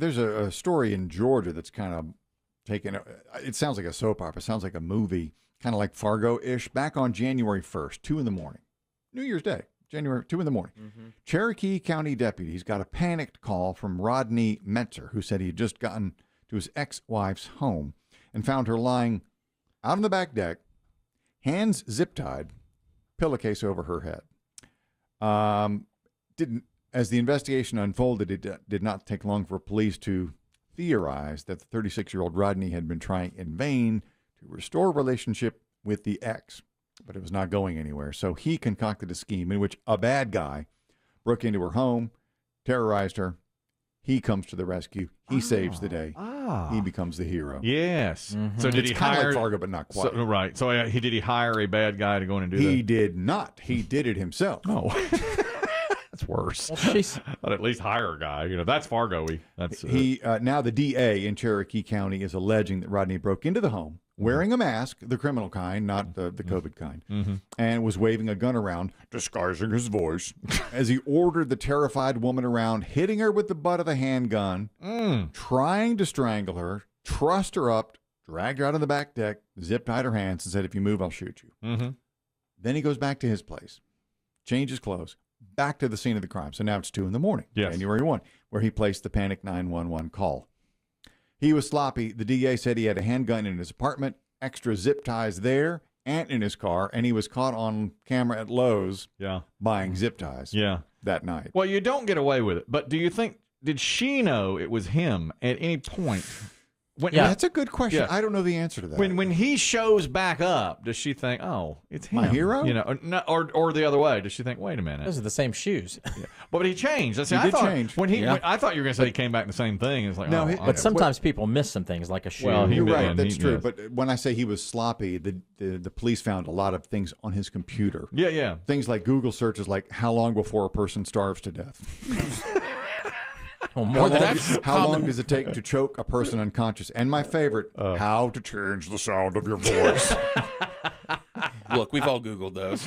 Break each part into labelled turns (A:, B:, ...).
A: There's a story in Georgia that's kind of taken. It sounds like a soap opera. It sounds like a movie, kind of like Fargo-ish. Back on January 1st, 2 in the morning, New Year's Day, January 2 in the morning. Cherokee County deputies got a panicked call from Rodney Metzer, who said he had just gotten to his ex-wife's home and found her lying out on the back deck, hands zip-tied, pillowcase over her head. As the investigation unfolded, it did not take long for police to theorize that the 36-year-old Rodney had been trying in vain to restore a relationship with the ex, but it was not going anywhere. So he concocted a scheme in which a bad guy broke into her home, terrorized her. He comes to the rescue. He saves the day. He becomes the hero.
B: Yes. So did he
A: kind
B: hire
A: of like Fargo, but not quite.
B: So, right. So did he hire a bad guy to go in and do that?
A: He did not. He did it himself.
B: Oh. That's worse. But at least hire a guy. That's Fargo-y. That's
A: now the DA in Cherokee County is alleging that Rodney broke into the home wearing a mask, the criminal kind, not the COVID kind, and was waving a gun around, disguising his voice, as he ordered the terrified woman around, hitting her with the butt of the handgun, trying to strangle her, trussed her up, dragged her out on the back deck, zip-tied her hands, and said, if you move, I'll shoot you. Then he goes back to his place, changes clothes, back to the scene of the crime. So now it's 2 in the morning, January 1, where he placed the panic 911 call. He was sloppy. The DA said he had a handgun in his apartment, extra zip ties there and in his car, and he was caught on camera at Lowe's buying zip ties that night.
B: Well, you don't get away with it. But do you think, did she know it was him at any point?
A: That's a good question. I don't know the answer to that.
B: When he shows back up, does she think, "Oh, it's him,
A: my hero"?
B: Or the other way? Does she think, "Wait a minute,
C: those are the same shoes"?
B: But he changed.
A: He did change.
B: I thought you were going to say he came back the same thing. It's like,
A: no,
C: but sometimes people miss some things like a shoe.
B: Well,
A: you're right. That's true. But when I say he was sloppy, the police found a lot of things on his computer.
B: Yeah.
A: Things like Google searches, like how long before a person starves to death. How long does it take to choke a person unconscious? And my favorite, how to change the sound of your voice.
D: Look, we've all Googled those.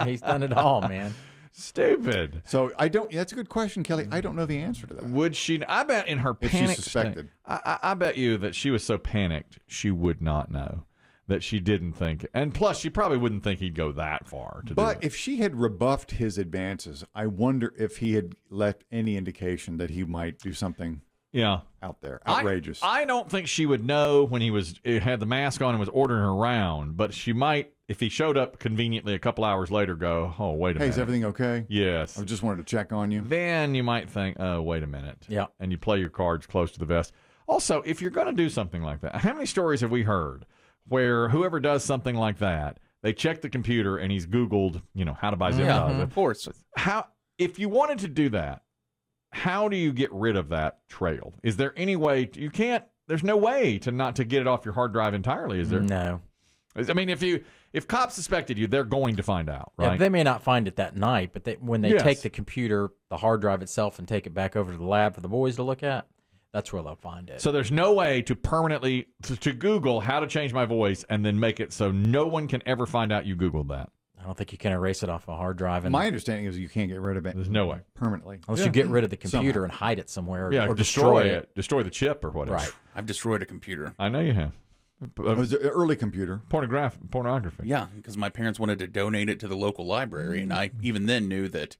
C: He's done it all, man.
B: Stupid.
A: So that's a good question, Kelly. I don't know the answer to that.
B: Would she? I bet in her
A: if
B: panic
A: she suspected.
B: I bet you that she was so panicked she would not know. That she didn't think, and plus she probably wouldn't think he'd go that far to do it.
A: But if she had rebuffed his advances, I wonder if he had left any indication that he might do something out there, outrageous.
B: I don't think she would know when he had the mask on and was ordering her around, but she might, if he showed up conveniently a couple hours later, go, oh, wait a minute.
A: Hey, is everything okay?
B: Yes.
A: I just wanted to check on you.
B: Then you might think, oh, wait a minute.
C: Yeah.
B: And you play your cards close to the vest. Also, if you're going to do something like that, how many stories have we heard where whoever does something like that, they check the computer and he's Googled, how to buy zip ties?
D: Of course.
B: If you wanted to do that, how do you get rid of that trail? Is there any way there's no way to get it off your hard drive entirely, is there?
C: No.
B: I mean, if cops suspected you, they're going to find out, right?
C: Yeah, they may not find it that night, but when they take the computer, the hard drive itself, and take it back over to the lab for the boys to look at, that's where they'll find it.
B: So there's no way to permanently to Google how to change my voice and then make it so no one can ever find out you Googled that.
C: I don't think you can erase it off a hard drive.
A: My understanding is you can't get rid of it.
B: There's no way.
A: Permanently.
C: Unless you get rid of the computer and hide it somewhere or
B: destroy it. Destroy the chip or whatever.
C: Right.
D: I've destroyed a computer.
B: I know you have.
A: It was an early computer.
B: Pornography.
D: Yeah, because my parents wanted to donate it to the local library, and I even then knew that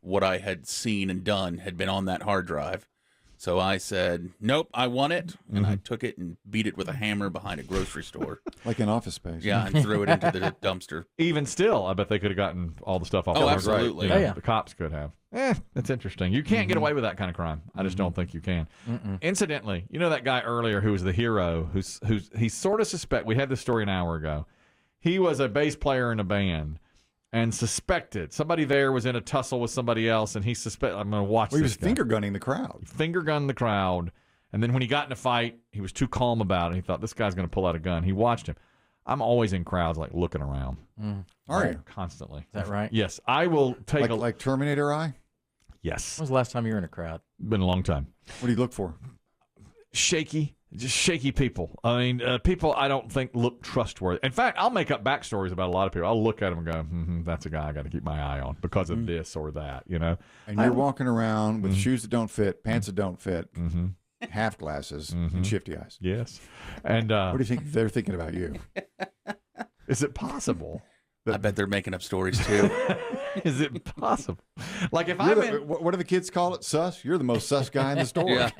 D: what I had seen and done had been on that hard drive. So I said, nope, I want it. And I took it and beat it with a hammer behind a grocery store.
A: Like in Office Space.
D: Yeah, and threw it into the dumpster.
B: Even still, I bet they could have gotten all the stuff off the hard drive.
D: Absolutely.
B: The cops could have. That's interesting. You can't get away with that kind of crime. I just don't think you can. Incidentally, that guy earlier who was the hero, he sort of we had this story an hour ago. He was a bass player in a band. And suspected somebody there was in a tussle with somebody else, and I'm going to watch this.
A: He was finger gunning the crowd.
B: Finger gunned the crowd, and then when he got in a fight, he was too calm about it. He thought, this guy's going to pull out a gun. He watched him. I'm always in crowds, like looking around.
A: Are you?
B: Constantly.
C: Is that right?
B: Yes, I will take
A: like Terminator Eye.
B: Yes.
C: When was the last time you were in a crowd?
B: Been a long time.
A: What do you look for?
B: Shaky. just shaky people. I mean, people I don't think look trustworthy. In fact, I'll make up backstories about a lot of people. I'll look at them and go, that's a guy I got to keep my eye on because of this or that, you know.
A: And you're walking around with shoes that don't fit, pants that don't fit, half glasses, and shifty eyes.
B: Yes. And
A: what do you think they're thinking about you?
B: is it possible?
D: I bet they're making up stories too.
B: Is it possible? Like if
A: What do the kids call it? Sus? You're the most sus guy in the store.
D: Yeah.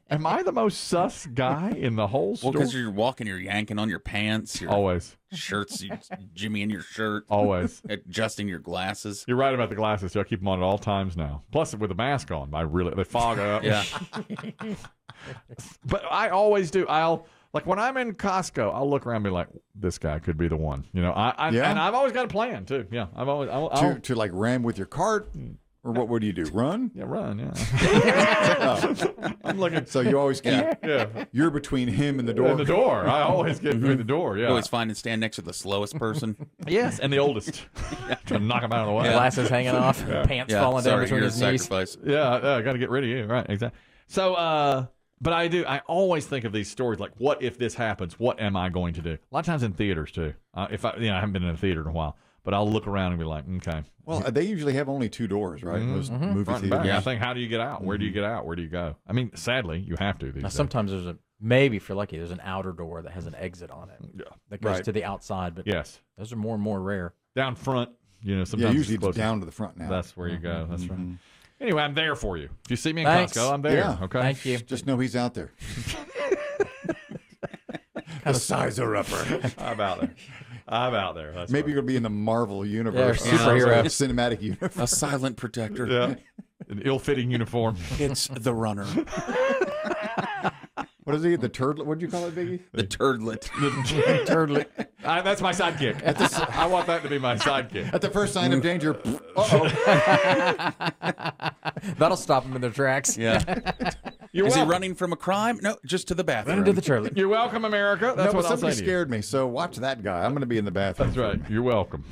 B: Am I the most sus guy in the whole store?
D: Well, because you're walking, you're yanking on your pants, your
B: Always.
D: shirts, Jimmy in your shirt,
B: Always.
D: adjusting your glasses.
B: You're right about the glasses, too. I keep them on at all times now. Plus, with a mask on, they fog up.
D: Yeah.
B: But I always do. Like when I'm in Costco, I'll look around and be like, "This guy could be the one." You know, and I've always got a plan too. Yeah, I've always
A: to like ram with your cart, or what do you do? Run?
B: Yeah, run. Yeah. I'm looking.
A: So you always keep. You're between him and the door.
B: And the door. I always get through the door. Yeah.
D: You always find and stand next to the slowest person.
B: Yes, and the oldest. Trying to knock him out of the way.
C: Glasses hanging off, pants falling down between his knees.
D: Sacrifice.
B: Yeah, I got to get rid of you. Right, exactly. So, but I always think of these stories like, what if this happens? What am I going to do? A lot of times in theaters too. I haven't been in a theater in a while, but I'll look around and be like, okay.
A: Well, they usually have only 2 doors, right? Most movie
B: Front and
A: theaters.
B: back. Yeah. I think, how do you get out? Where do you get out? Where do you go? I mean, sadly, you have to these days.
C: Sometimes maybe if you're lucky, there's an outer door that has an exit on it that goes to the outside. But
B: yes,
C: those are more and more rare.
B: Down front, sometimes
A: usually
B: it's
A: down to the front now.
B: That's where you go. That's right. Anyway, I'm there for you. If you see me in
C: Thanks.
B: Costco, I'm there.
A: Yeah.
B: Okay.
C: Thank you.
A: Just know he's out there. The sizer upper.
B: I'm out there. That's
A: Maybe you're going to be in the Marvel universe.
C: Yeah, superhero.
A: Cinematic universe.
D: A silent protector.
B: Yeah. An ill-fitting uniform.
D: It's the runner.
A: What is he? The turd? What did you call it, Biggie?
D: The turdlet.
C: Turdlet.
B: That's my sidekick. I want that to be my sidekick.
A: At the first sign of danger, uh-oh.
C: That'll stop them in their tracks.
D: Yeah. Is he running from a crime? No, just to the bathroom.
C: Run into the turdlet.
B: You're welcome, America. That's
A: No,
B: what
A: but
B: I'll say
A: somebody
B: to you.
A: scared me, so watch that guy. I'm going to be in the bathroom.
B: That's right. You're welcome.